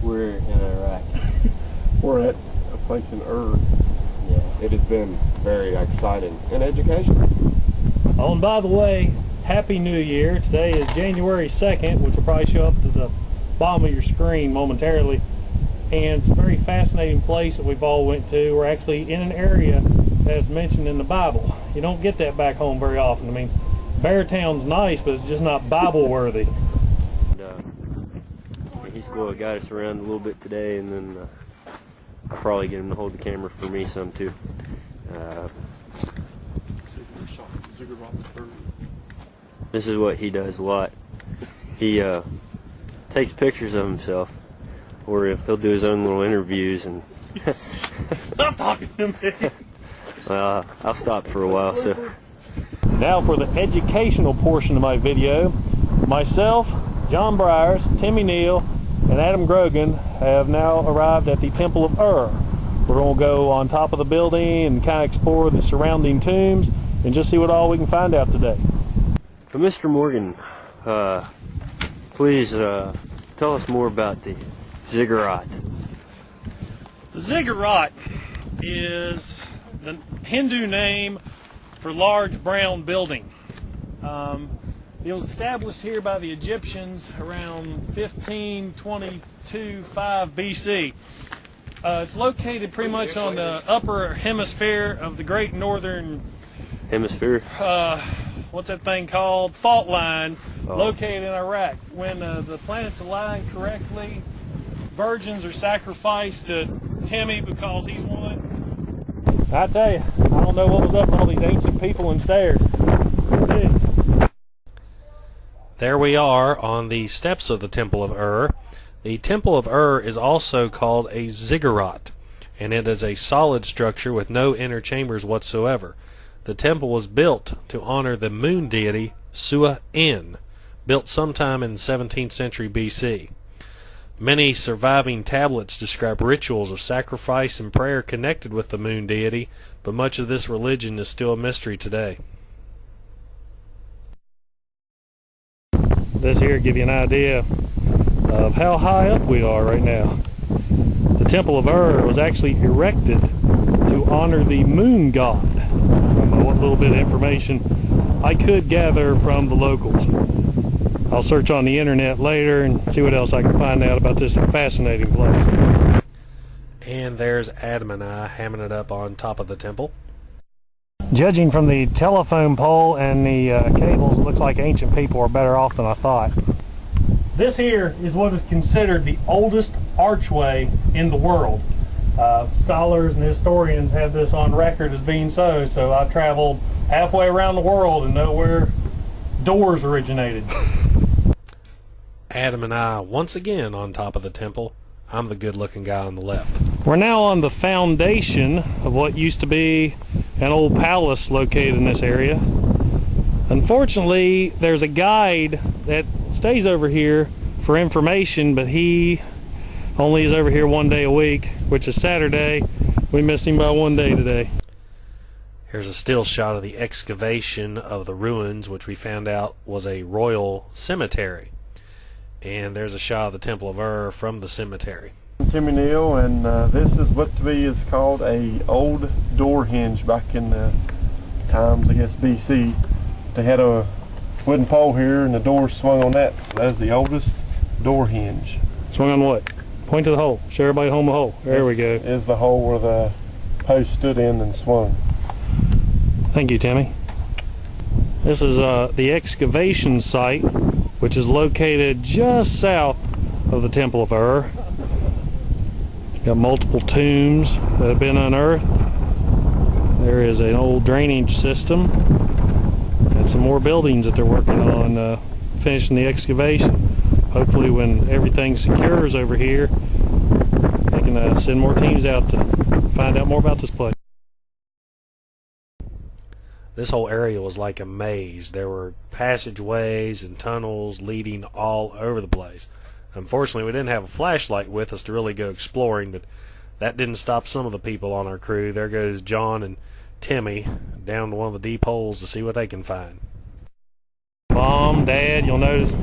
We're in Iraq. We're at a place in Yeah. It has been very exciting and educational. Oh, and by the way, Happy New Year. Today is January 2nd, which will probably show up to the bottom of your screen momentarily. And it's a very fascinating place that we've all went to. We're actually in an area that's mentioned in the Bible. You don't get that back home very often. I mean, Beartown's nice, but it's just not Bible worthy. He's going to guide us around a little bit today, and then I'll probably get him to hold the camera for me some too. This is what he does a lot. He takes pictures of himself, or he'll do his own little interviews. And Stop talking to me. well, I'll stop for a while. So Now for the educational portion of my video. Myself, John Briers, Timmy Neal, and Adam Grogan have now arrived at the Temple of Ur. We're going to go on top of the building and kind of explore the surrounding tombs and just see what all we can find out today. But Mr. Morgan, please tell us more about the ziggurat. The ziggurat is the Hindu name for large brown building. It was established here by the Egyptians around 1522-5 BC. It's located pretty much on the upper hemisphere of the Great Northern Hemisphere? what's that thing called? Fault line, located in Iraq. When the planets align correctly, virgins are sacrificed to Timmy because he's one. I tell you, I don't know what was up with all these ancient people and stairs. There we are on the steps of the Temple of Ur. The Temple of Ur is also called a ziggurat, and it is a solid structure with no inner chambers whatsoever. The temple was built to honor the moon deity Su'a-in, built sometime in the 17th century BC. Many surviving tablets describe rituals of sacrifice and prayer connected with the moon deity, but much of this religion is still a mystery today. This here give you an idea of how high up we are right now. The Temple of Ur was actually erected to honor the moon god. I don't know what little bit of information I could gather from the locals. I'll search on the internet later and see what else I can find out about this fascinating place. And there's Adam and I hamming it up on top of the temple. Judging from the telephone pole and the cables, it looks like ancient people are better off than I thought. This here is what is considered the oldest archway in the world. Scholars and historians have this on record as being so I've traveled halfway around the world and know where doors originated. Adam and I once again on top of the temple. I'm the good looking guy on the left. We're now on the foundation of what used to be an old palace located in this area. Unfortunately, there's a guide that stays over here for information, but he only is over here one day a week, which is Saturday. We missed him by one day today. Here's a still shot of the excavation of the ruins, which we found out was a royal cemetery. And there's a shot of the Temple of Ur from the cemetery. Timmy Neal, and this is what to be is called a old door hinge back in the times, I guess, BC. They had a wooden pole here and the door swung on that, so that's the oldest door hinge. Swung on what? Point to the hole. Show everybody home a hole. There we go. Is the hole where the post stood in and swung. Thank you, Timmy. This is the excavation site, which is located just south of the Temple of Ur. Got multiple tombs that have been unearthed. There is an old drainage system and some more buildings that they're working on finishing the excavation. Hopefully when everything secures over here, they can send more teams out to find out more about this place. This whole area was like a maze. There were passageways and tunnels leading all over the place. Unfortunately, we didn't have a flashlight with us to really go exploring, but that didn't stop some of the people on our crew. There goes John and Timmy down to one of the deep holes to see what they can find. Mom, Dad, you'll notice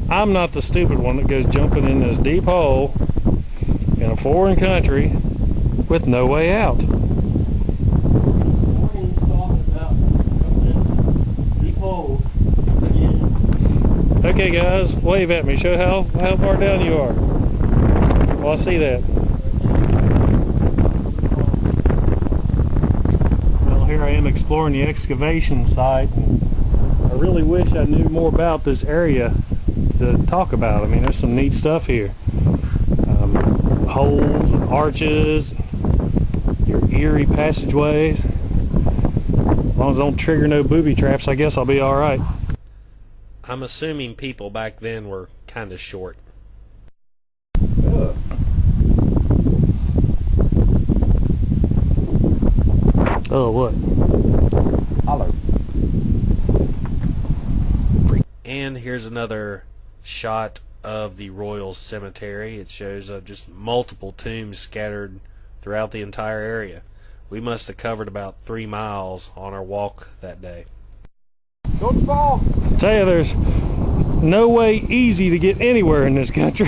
I'm not the stupid one that goes jumping in this deep hole in a foreign country with no way out. Okay guys, wave at me, show how far down you are. Well, I see that. Well, here I am exploring the excavation site. I really wish I knew more about this area to talk about. I mean, there's some neat stuff here. Holes and arches, your eerie passageways. As long as I don't trigger no booby traps, I guess I'll be alright. I'm assuming people back then were kind of short. Oh, what? Hello. And here's another shot of the Royal Cemetery. It shows just multiple tombs scattered throughout the entire area. We must have covered about 3 miles on our walk that day. Go to the ball. Tell you, there's no way easy to get anywhere in this country.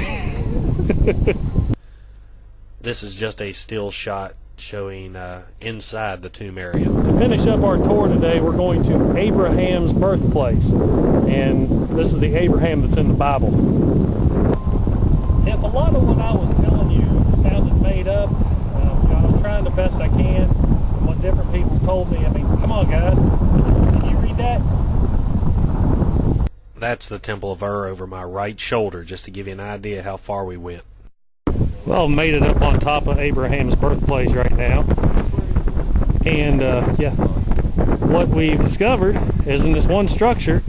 This is just a still shot showing inside the tomb area. To finish up our tour today, we're going to Abraham's birthplace. And this is the Abraham that's in the Bible. If a lot of what I was telling you sounded made up, I was trying the best I can. What different people told me, I mean, come on guys, can you read that? That's the Temple of Ur over my right shoulder, just to give you an idea how far we went. Well, made it up on top of Abraham's birthplace right now. And yeah, what we've discovered is in this one structure,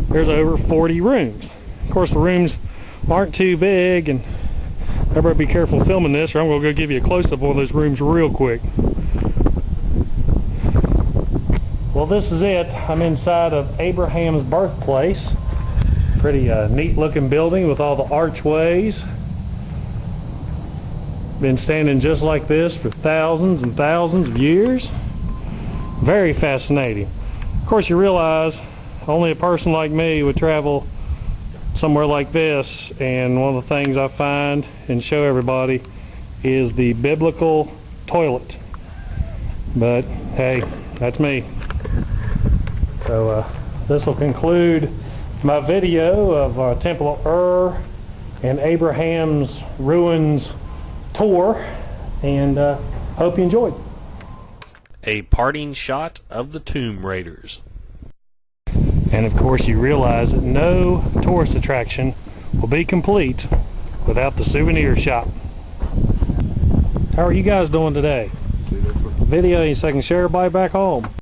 there's over 40 rooms. Of course, the rooms aren't too big, and everybody be careful filming this, or I'm going to go give you a close-up of one of those rooms real quick. Well, this is it. I'm inside of Abraham's birthplace. Pretty neat looking building with all the archways. Been standing just like this for thousands and thousands of years. Very fascinating. Of course, you realize only a person like me would travel somewhere like this, and one of the things I find and show everybody is the biblical toilet. But hey, that's me. So this will conclude my video of Temple of Ur and Abraham's ruins tour, and hope you enjoyed. A parting shot of the Tomb Raiders. And of course, you realize that no tourist attraction will be complete without the souvenir shop. How are you guys doing today? Video so I can share everybody back home.